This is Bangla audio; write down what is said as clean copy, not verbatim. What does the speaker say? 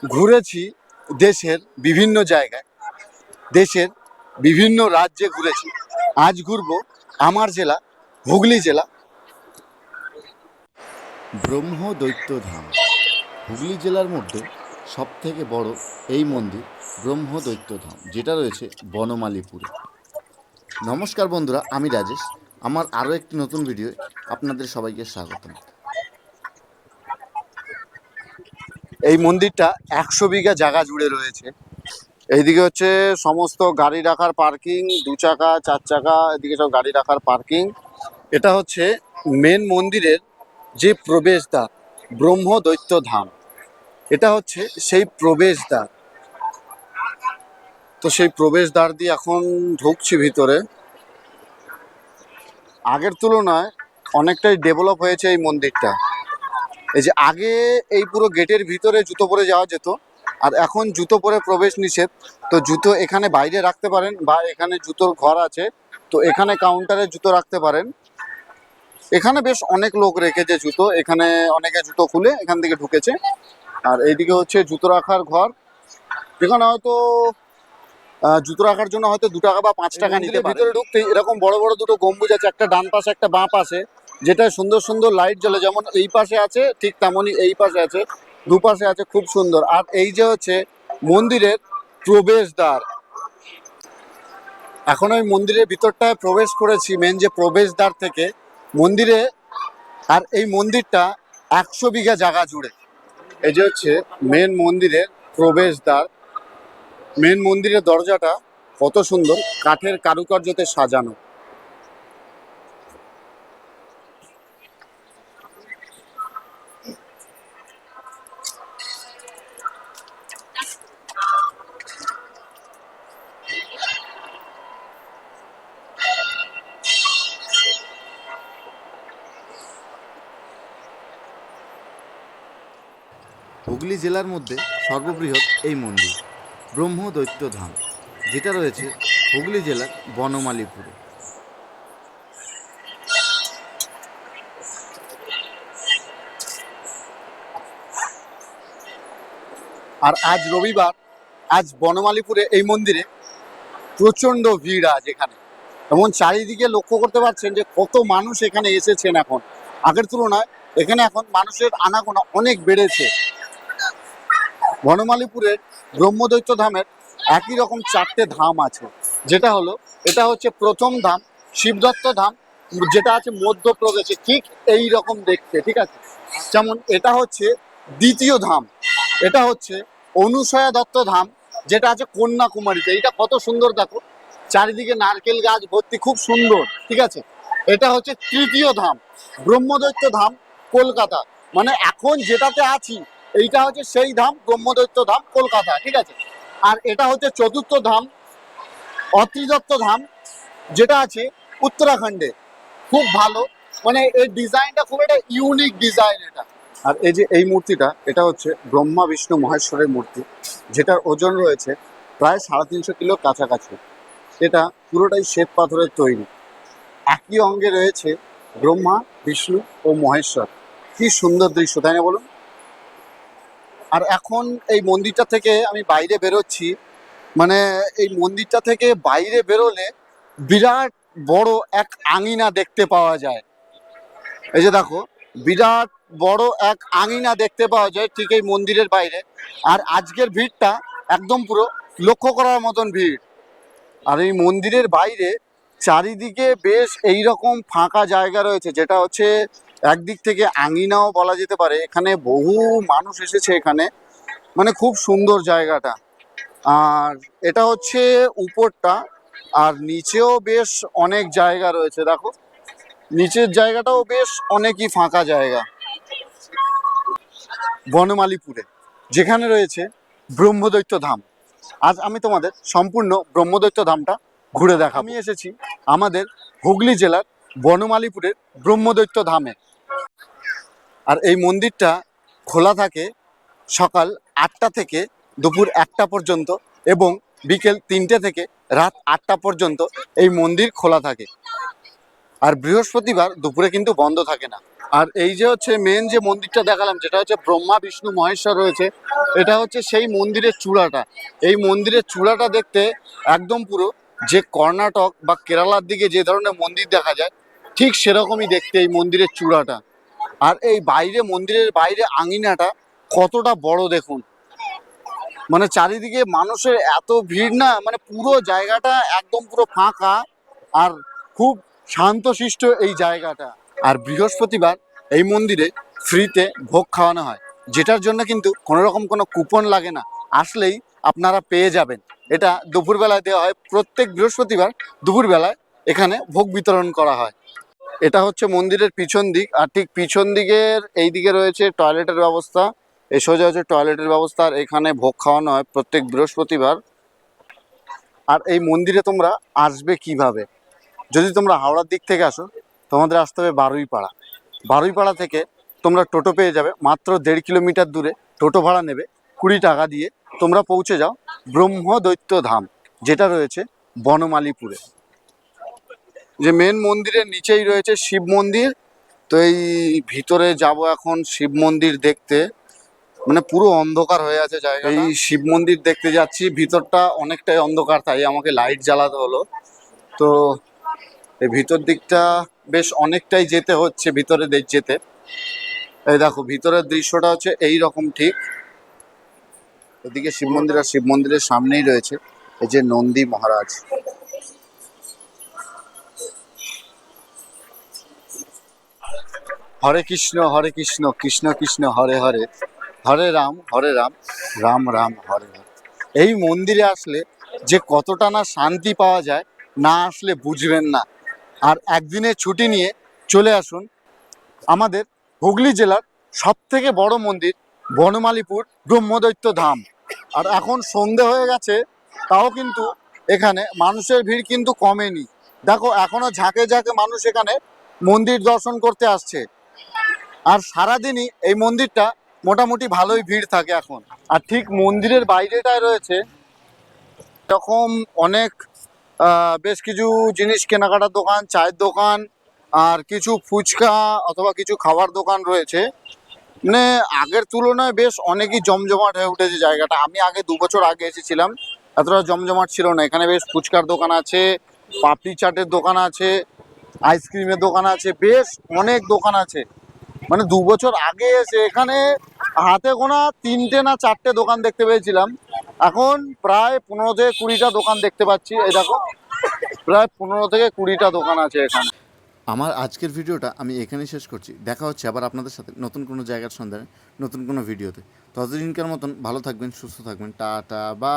ঘুরেছি দেশের বিভিন্ন জায়গায়, দেশের বিভিন্ন রাজ্যে ঘুরেছি। আজ ঘুরবো আমার জেলা হুগলি জেলা ব্রহ্মদৈত্যধাম। হুগলি জেলার মধ্যে সবথেকে বড় এই মন্দির ব্রহ্মদৈত্যধাম, যেটা রয়েছে বনমালীপুরে। নমস্কার বন্ধুরা, আমি রাজেশ। আমার আরও একটি নতুন ভিডিওয়ে আপনাদের সবাইকে স্বাগতম। এই মন্দিরটা 100 বিঘা জায়গা জুড়ে রয়েছে। এইদিকে হচ্ছে সমস্ত গাড়ি রাখার পার্কিং, 2 চাকা 4 চাকা, এদিকে সব গাড়ি রাখার পার্কিং। এটা হচ্ছে মেন মন্দিরের যে প্রবেশদ্বার, ব্রহ্মদৈত্যধাম। এটা হচ্ছে সেই প্রবেশদ্বার। তো সেই প্রবেশদ্বার দিয়ে এখন ঢুকছি ভিতরে। আগের তুলনায় অনেকটাই ডেভেলপ হয়েছে এই মন্দিরটা। এই যে আগে এই পুরো গেটের ভিতরে জুতো পরে যাওয়া যেত, আর এখন জুতো পরে প্রবেশ নিষেধ। তো জুতো এখানে বাইরে রাখতে পারেন, বা এখানে জুতোর ঘর আছে, তো এখানে কাউন্টারে জুতো রাখতে পারেন। এখানে বেশ অনেক লোক রেখেছে জুতো, এখানে অনেকে জুতো খুলে এখান থেকে ঢুকেছে। আর এইদিকে হচ্ছে জুতো রাখার ঘর। এখানে হয়তো জুতো রাখার জন্য হয়তো 2 টাকা বা 5 টাকা নিতে পারে। ভিতরে ঢুকতেই এরকম বড় বড় দুটো গম্বুজ আছে, একটা ডান পাশে একটা বাঁ পাশে, যেটা সুন্দর সুন্দর লাইট জ্বলে। যেমন এই পাশে আছে ঠিক তেমনই এই পাশে আছে, দুপাশে আছে, খুব সুন্দর। আর এই যে হচ্ছে মন্দিরের প্রবেশদ্বার। এখন ওই মন্দিরের ভিতরটায় প্রবেশ করেছি, মেন যে প্রবেশদ্বার থেকে মন্দিরে। আর এই মন্দিরটা 100 বিঘা জায়গা জুড়ে। এই যে হচ্ছে মেন মন্দিরের প্রবেশদ্বার। মেন মন্দিরের দরজাটা কত সুন্দর কাঠের কারুকার্যতে সাজানো। হুগলি জেলার মধ্যে সর্ববৃহৎ এই মন্দির ব্রহ্মদৈত্যধাম, যেটা রয়েছে হুগলি জেলার বনমালীপুরে। আর আজ রবিবার, আজ বনমালীপুরে এই মন্দিরে প্রচণ্ড ভিড় আজ এখানে। এমন চারিদিকে লক্ষ্য করতে পারছেন যে কত মানুষ এখানে এসেছেন। এখন আগের তুলনায় এখানে এখন মানুষের আনাগোনা অনেক বেড়েছে। বনমালীপুরের ব্রহ্মদৈত্য ধামের একই রকম 4টে ধাম আছে। যেটা হলো, এটা হচ্ছে প্রথম ধাম শিবদত্ত ধাম, যেটা আছে মধ্যপ্রদেশে, ঠিক এই রকম দেখতে, ঠিক আছে। যেমন এটা হচ্ছে দ্বিতীয় ধাম, এটা হচ্ছে অনুসয়া দত্ত ধাম, যেটা আছে কন্যাকুমারীতে। এটা কত সুন্দর দেখো, চারিদিকে নারকেল গাছ ভর্তি, খুব সুন্দর, ঠিক আছে। এটা হচ্ছে তৃতীয় ধাম ব্রহ্মদৈত্য ধাম, কলকাতা। মানে এখন যেটাতে আছি এইটা হচ্ছে সেই ধাম, ব্রহ্মদৈত্য ধাম, কলকাতা, ঠিক আছে। আর এটা হচ্ছে চতুর্থ ধাম অত্রিদত্ত ধাম, যেটা আছে উত্তরাখণ্ডে। খুব ভালো, মানে এর ডিজাইনটা খুব একটা ইউনিক ডিজাইন এটা। আর এই যে এই মূর্তিটা, এটা হচ্ছে ব্রহ্মা বিষ্ণু মহেশ্বরের মূর্তি, যেটার ওজন রয়েছে প্রায় 350 কিলোর কাছাকাছি। এটা পুরোটাই শ্বেত পাথরের তৈরি। একই অঙ্গে রয়েছে ব্রহ্মা, বিষ্ণু ও মহেশ্বর। কি সুন্দর দৃশ্য, তাই না বলুন? আর এখন এই মন্দিরটা থেকে আমি বাইরে বেরোচ্ছি। মানে এই মন্দিরটা থেকে বাইরে বেরোলে বিরাট বড় এক আঙিনা দেখতে পাওয়া যায়। এই যে দেখো, বিরাট বড় এক আঙিনা দেখতে পাওয়া যায় ঠিক এই মন্দিরের বাইরে। আর আজকের ভিড়টা একদম পুরো লক্ষ্য করার মতন ভিড়। আর এই মন্দিরের বাইরে চারিদিকে বেশ এই রকম ফাঁকা জায়গা রয়েছে, যেটা হচ্ছে একদিক থেকে আঙিনাও বলা যেতে পারে। এখানে বহু মানুষ এসেছে এখানে, মানে খুব সুন্দর জায়গাটা। আর এটা হচ্ছে উপরটা, আর নিচেও বেশ অনেক জায়গা রয়েছে। দেখো, নিচের জায়গাটাও বেশ অনেকই ফাঁকা জায়গা বনমালীপুরে, যেখানে রয়েছে ব্রহ্মদৈত্য ধাম। আজ আমি তোমাদের সম্পূর্ণ ব্রহ্মদৈত্য ধামটা ঘুরে দেখাবো। আমি এসেছি আমাদের হুগলি জেলার বনমালীপুরের ব্রহ্মদৈত্য ধামে। আর এই মন্দিরটা খোলা থাকে সকাল 8টা থেকে দুপুর 1টা পর্যন্ত, এবং বিকেল 3টে থেকে রাত 8টা পর্যন্ত এই মন্দির খোলা থাকে। আর বৃহস্পতিবার দুপুরে কিন্তু বন্ধ থাকে না। আর এই যে হচ্ছে মেন যে মন্দিরটা দেখালাম, যেটা হচ্ছে ব্রহ্মা বিষ্ণু মহেশ্বর রয়েছে, এটা হচ্ছে সেই মন্দিরের চূড়াটা। এই মন্দিরের চূড়াটা দেখতে একদম পুরো যে কর্ণাটক বা কেরালার দিকে যে ধরনের মন্দির দেখা যায় ঠিক সেরকমই দেখতে এই মন্দিরের চূড়াটা। আর এই বাইরে মন্দিরের বাইরে আঙিনাটা কতটা বড় দেখুন, মানে চারিদিকে মানুষের এত ভিড় না, মানে পুরো জায়গাটা একদম পুরো ফাঁকা আর খুব শান্তশিষ্ট এই জায়গাটা। আর বৃহস্পতিবার এই মন্দিরে ফ্রিতে ভোগ খাওয়ানো হয়, যেটার জন্য কিন্তু কোনো রকম কোনো কুপন লাগে না, আসলেই আপনারা পেয়ে যাবেন। এটা দুপুরবেলায় দেওয়া হয়, প্রত্যেক বৃহস্পতিবার দুপুরবেলায় এখানে ভোগ বিতরণ করা হয়। এটা হচ্ছে মন্দিরের পিছন দিক, আর ঠিক পিছন দিকের এই দিকে রয়েছে টয়লেটের ব্যবস্থা। এই সোজা হচ্ছে টয়লেটের ব্যবস্থা, আর এখানে ভোগ খাওয়ানো হয় প্রত্যেক বৃহস্পতিবার। আর এই মন্দিরে তোমরা আসবে কিভাবে? যদি তোমরা হাওড়ার দিক থেকে আসো, তোমাদের আসতে হবে বারুইপাড়া। বারুইপাড়া থেকে তোমরা টোটো পেয়ে যাবে, মাত্র 1.5 কিলোমিটার দূরে টোটো ভাড়া নেবে 20 টাকা দিয়ে। তোমরা পৌঁছে যাও ব্রহ্মদৈত্য ধাম, যেটা রয়েছে বনমালীপুরে। যে মেন মন্দিরের নিচেই রয়েছে শিব মন্দির। তো এই ভিতরে যাব এখন শিব মন্দির দেখতে, মানে পুরো অন্ধকার হয়ে আছে জায়গা। এই শিব মন্দির দেখতে যাচ্ছি, ভিতরটা অনেকটাই অন্ধকার, তাই আমাকে লাইট জ্বালাতে হলো। তো এই ভিতর দিকটা বেশ অনেকটাই যেতে হচ্ছে ভিতরে যেতে। এই দেখো ভিতরের দৃশ্যটা হচ্ছে এই রকম ঠিক। এদিকে শিব মন্দির, আর শিব মন্দিরের সামনেই রয়েছে এই যে নন্দী মহারাজ। হরে কৃষ্ণ কৃষ্ণ কৃষ্ণ হরে হরে, হরে রাম রাম রাম হরে হরে। এই মন্দিরে আসলে যে কতটা না শান্তি পাওয়া যায়, না আসলে বুঝবেন না। আর একদিনের ছুটি নিয়ে চলে আসুন আমাদের হুগলি জেলার সব থেকে বড় মন্দির বনমালীপুর ব্রহ্মদৈত্য ধাম। আর এখন সন্ধে হয়ে গেছে, তাও কিন্তু এখানে মানুষের ভিড় কিন্তু কমেনি। দেখো এখনো ঝাঁকে ঝাঁকে মানুষ এখানে মন্দির দর্শন করতে আসছে। আর সারাদিনই এই মন্দিরটা মোটামুটি ভালোই ভিড় থাকে এখন। আর ঠিক মন্দিরের বাইরেটায় রয়েছে এরকম অনেক বেশ কিছু জিনিস কেনাকাটার দোকান, চায়ের দোকান, আর কিছু ফুচকা অথবা কিছু খাবার দোকান রয়েছে। মানে আগের তুলনায় বেশ অনেকই জমজমাট হয়ে উঠেছে জায়গাটা। আমি আগে 2 বছর আগে এসেছিলাম, এতটা জমজমাট ছিল না। এখানে বেশ ফুচকার দোকান আছে, পাপড়ি চাটের দোকান আছে, আইসক্রিমের দোকান আছে, বেশ অনেক দোকান আছে। মানে 2 বছর আগে এসে এখানে হাতে গোনা 3টে না 4টে দোকান দেখতে পেয়েছিলাম, এখন প্রায় 15 থেকে 20টা দোকান দেখতে পাচ্ছি। এই দেখো প্রায় 15 থেকে 20টা দোকান আছে এখানে। আমার আজকের ভিডিওটা আমি এখানেই শেষ করছি। দেখা হচ্ছে আবার আপনাদের সাথে নতুন কোনো জায়গার সন্ধানে নতুন কোনো ভিডিওতে। ততদিনকার মতন ভালো থাকবেন, সুস্থ থাকবেন, টাটা বা।